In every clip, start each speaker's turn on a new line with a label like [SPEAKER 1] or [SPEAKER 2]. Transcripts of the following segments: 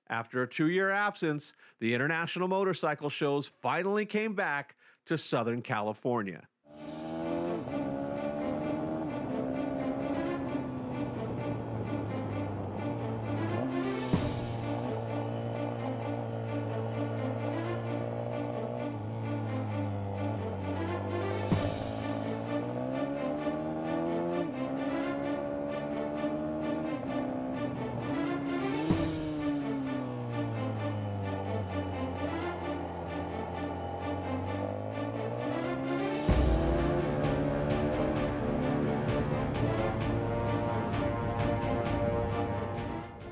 [SPEAKER 1] After a 2-year absence, the International Motorcycle Shows finally came back to Southern California.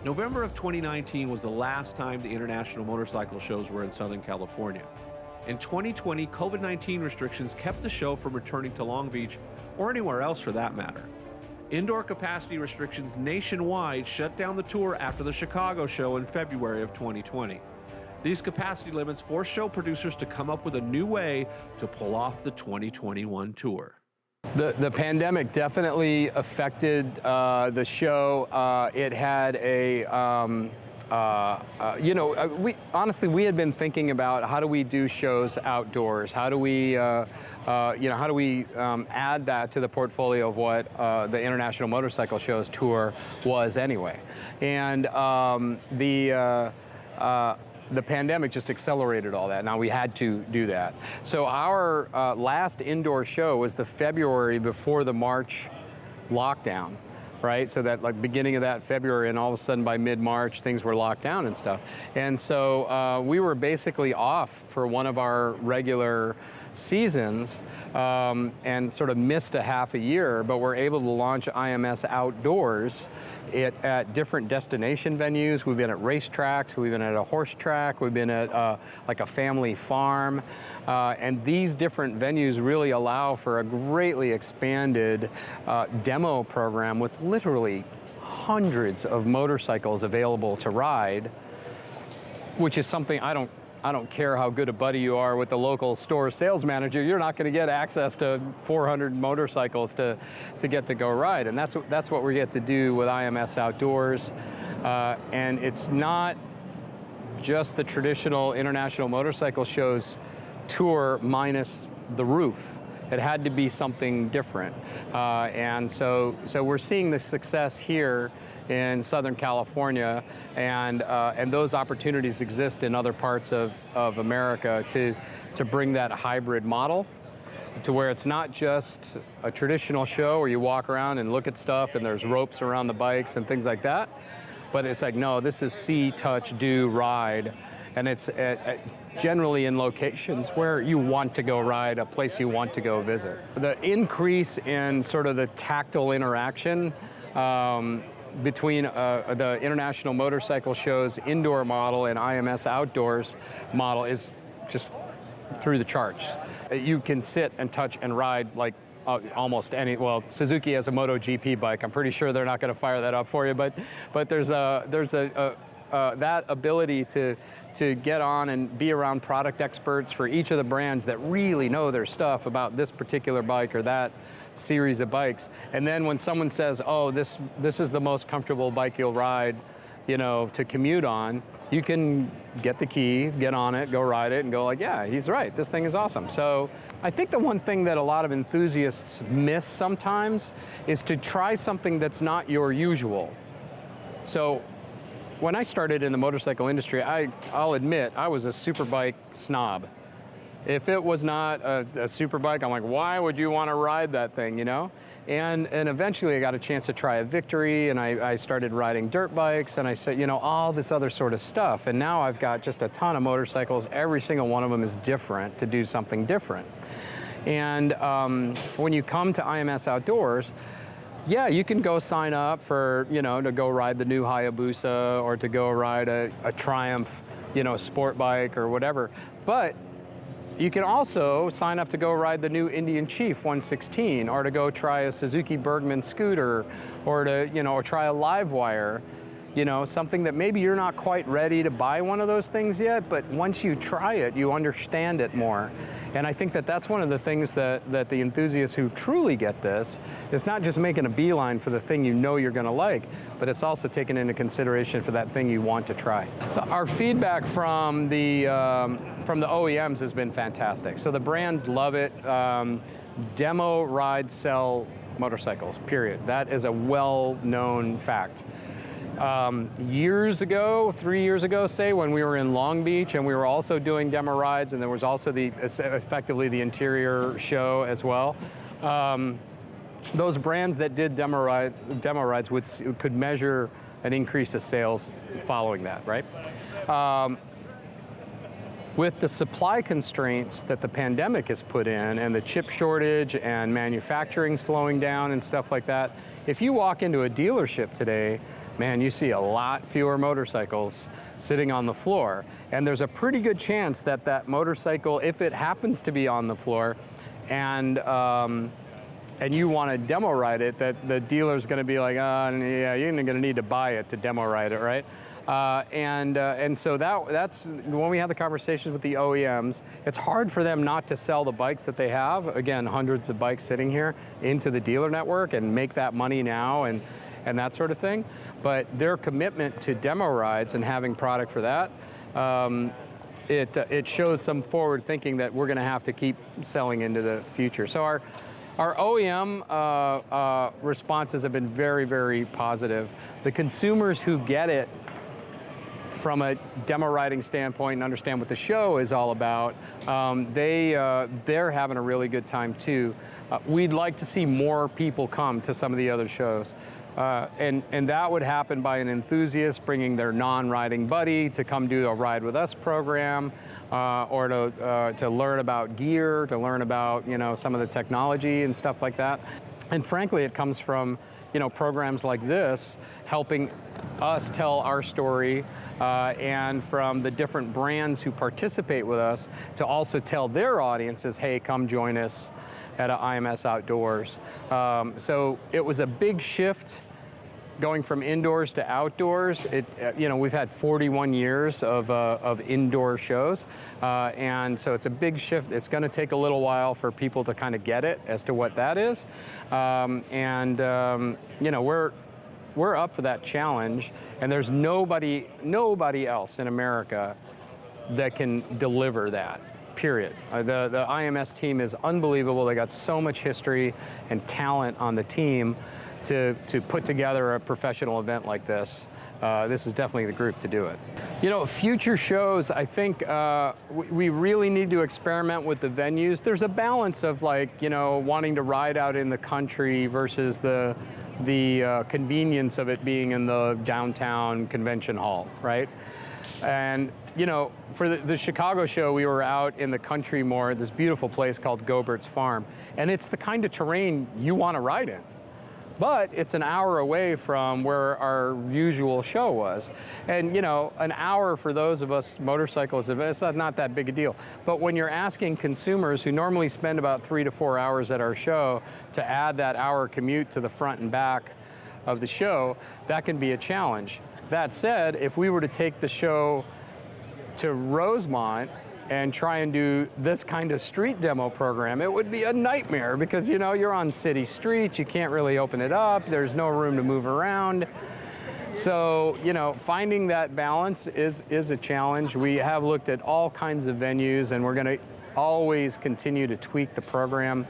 [SPEAKER 1] November of 2019 was the last time the International Motorcycle Shows were in Southern California. In 2020, COVID-19 restrictions kept the show from returning to Long Beach, or anywhere else for that matter. Indoor capacity restrictions nationwide shut down the tour after the Chicago show in February of 2020. These capacity limits forced show producers to come up with a new way to pull off the 2021 tour.
[SPEAKER 2] The pandemic definitely affected the show. It had a, we had been thinking about how do we do shows outdoors? How do we, how do we add that to the portfolio of what the International Motorcycle Shows tour was anyway? And the pandemic just accelerated all that. Now we had to do that. So our last indoor show was the February before the March lockdown, right? So that like beginning of that February, and all of a sudden by mid-March things were locked down and stuff. And so we were basically off for one of our regular seasons and sort of missed a half a year, but we're able to launch IMS Outdoors at different destination venues. We've been at racetracks, we've been at a horse track, we've been at like a family farm, and these different venues really allow for a greatly expanded demo program with literally hundreds of motorcycles available to ride, which is something I don't care how good a buddy you are with the local store sales manager, you're not going to get access to 400 motorcycles to get to go ride. And that's what we get to do with IMS Outdoors. And it's not just the traditional International Motorcycle Shows tour minus the roof. It had to be something different. And so we're seeing the success here in Southern California, and those opportunities exist in other parts of America to bring that hybrid model to where it's not just a traditional show where you walk around and look at stuff and there's ropes around the bikes and things like that, but it's like, no, this is see, touch, do, ride, and it's generally in locations where you want to go ride, a place you want to go visit. The increase in sort of the tactile interaction between the International Motorcycle Show's indoor model and IMS Outdoors model is just through the charts. You can sit and touch and ride like almost any, well, Suzuki has a MotoGP bike. I'm pretty sure they're not going to fire that up for you, but there's that ability to get on and be around product experts for each of the brands that really know their stuff about this particular bike or that series of bikes. And then when someone says, oh, this is the most comfortable bike you'll ride, to commute on, you can get the key, get on it, go ride it, and go like, yeah, he's right, this thing is awesome. So I think the one thing that a lot of enthusiasts miss sometimes is to try something that's not your usual. So when I started in the motorcycle industry, I'll admit, I was a superbike snob. If it was not a superbike, I'm like, why would you want to ride that thing, And eventually I got a chance to try a Victory, and I started riding dirt bikes, and I said, all this other sort of stuff. And now I've got just a ton of motorcycles. Every single one of them is different to do something different. And when you come to IMS Outdoors, yeah, you can go sign up for, to go ride the new Hayabusa or to go ride a Triumph, sport bike or whatever. But you can also sign up to go ride the new Indian Chief 116, or to go try a Suzuki Bergman scooter, or to, or try a Livewire. You know, something that maybe you're not quite ready to buy one of those things yet, but once you try it, you understand it more. And I think that that's one of the things that the enthusiasts who truly get this, it's not just making a beeline for the thing you know you're gonna like, but it's also taking into consideration for that thing you want to try. Our feedback from the OEMs has been fantastic. So the brands love it. Demo rides sell motorcycles, period. That is a well-known fact. Years ago, 3 years ago, say, when we were in Long Beach and we were also doing demo rides, and there was also effectively the interior show as well. Those brands that did demo rides could measure an increase of sales following that, right? With the supply constraints that the pandemic has put in, and the chip shortage and manufacturing slowing down and stuff like that, if you walk into a dealership today, man, you see a lot fewer motorcycles sitting on the floor. And there's a pretty good chance that that motorcycle, if it happens to be on the floor, and you want to demo ride it, that the dealer's going to be like, yeah, you're going to need to buy it to demo ride it, right? And so that's when we have the conversations with the OEMs, it's hard for them not to sell the bikes that they have, again, hundreds of bikes sitting here, into the dealer network and make that money now and that sort of thing. But their commitment to demo rides and having product for that, it shows some forward thinking that we're going to have to keep selling into the future. So our OEM responses have been very, very positive. The consumers who get it from a demo riding standpoint and understand what the show is all about, they're having a really good time too. We'd like to see more people come to some of the other shows. And that would happen by an enthusiast bringing their non-riding buddy to come do a Ride With Us program, or to learn about gear, to learn about, you know, some of the technology and stuff like that. And frankly, it comes from, you know, programs like this helping us tell our story, and from the different brands who participate with us to also tell their audiences, hey, come join us at IMS Outdoors. So it was a big shift going from indoors to outdoors. You know, we've had 41 years of indoor shows, and so it's a big shift. It's going to take a little while for people to kind of get it as to what that is, you know, we're up for that challenge, and there's nobody else in America that can deliver that. Period. The IMS team is unbelievable. They got so much history and talent on the team to put together a professional event like this. This is definitely the group to do it. You know, future shows, I think we really need to experiment with the venues. There's a balance of, like, you know, wanting to ride out in the country versus the convenience of it being in the downtown convention hall, right? And you know, for the Chicago show, we were out in the country more, this beautiful place called Gobert's Farm. And it's the kind of terrain you want to ride in. But it's an hour away from where our usual show was. And you know, an hour for those of us motorcyclists, it's not that big a deal. But when you're asking consumers who normally spend about 3 to 4 hours at our show to add that hour commute to the front and back of the show, that can be a challenge. That said, if we were to take the show to Rosemont and try and do this kind of street demo program, it would be a nightmare because, you know, you're on city streets, you can't really open it up, there's no room to move around. So, you know, finding that balance is a challenge. We have looked at all kinds of venues, and we're going to always continue to tweak the program,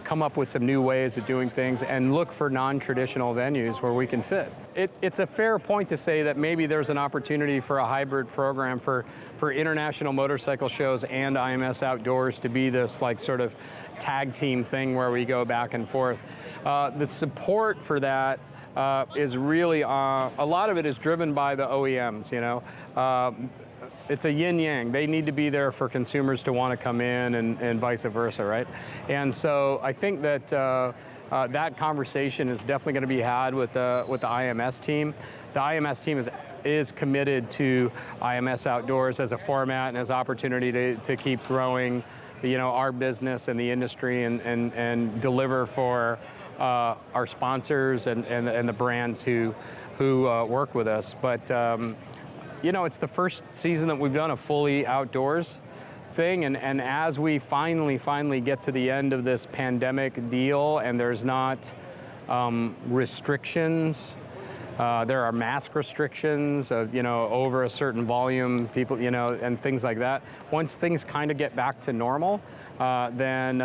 [SPEAKER 2] come up with some new ways of doing things, and look for non-traditional venues where we can fit. It's a fair point to say that maybe there's an opportunity for a hybrid program for international motorcycle shows and IMS Outdoors to be this, like, sort of tag team thing where we go back and forth. The support for that is really, a lot of it is driven by the OEMs, you know. It's a yin-yang. They need to be there for consumers to want to come in, and vice versa, right? And so I think that that conversation is definitely going to be had with the IMS team. The IMS team is committed to IMS Outdoors as a format and as opportunity to keep growing, you know, our business and the industry, and deliver for our sponsors and the brands who who work with us. But you know, it's the first season that we've done a fully outdoors thing, and as we finally get to the end of this pandemic deal, and there's not restrictions. There are mask restrictions, you know, over a certain volume, people, you know, and things like that. Once things kind of get back to normal, then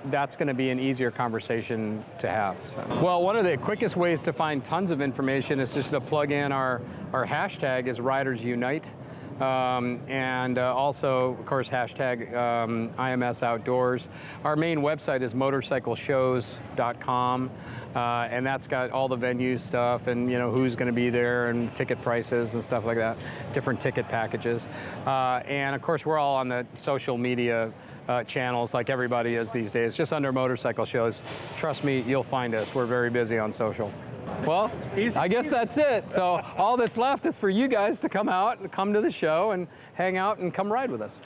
[SPEAKER 2] that's going to be an easier conversation to have. So. Well, one of the quickest ways to find tons of information is just to plug in our hashtag is Riders Unite. And also, of course, hashtag IMS Outdoors. Our main website is motorcycleshows.com, and that's got all the venue stuff and, you know, who's going to be there and ticket prices and stuff like that, different ticket packages. And of course, we're all on the social media channels like everybody is these days, just under Motorcycle Shows. Trust me, you'll find us. We're very busy on social. Well, I guess that's it. So all that's left is for you guys to come out and come to the show and hang out and come ride with us.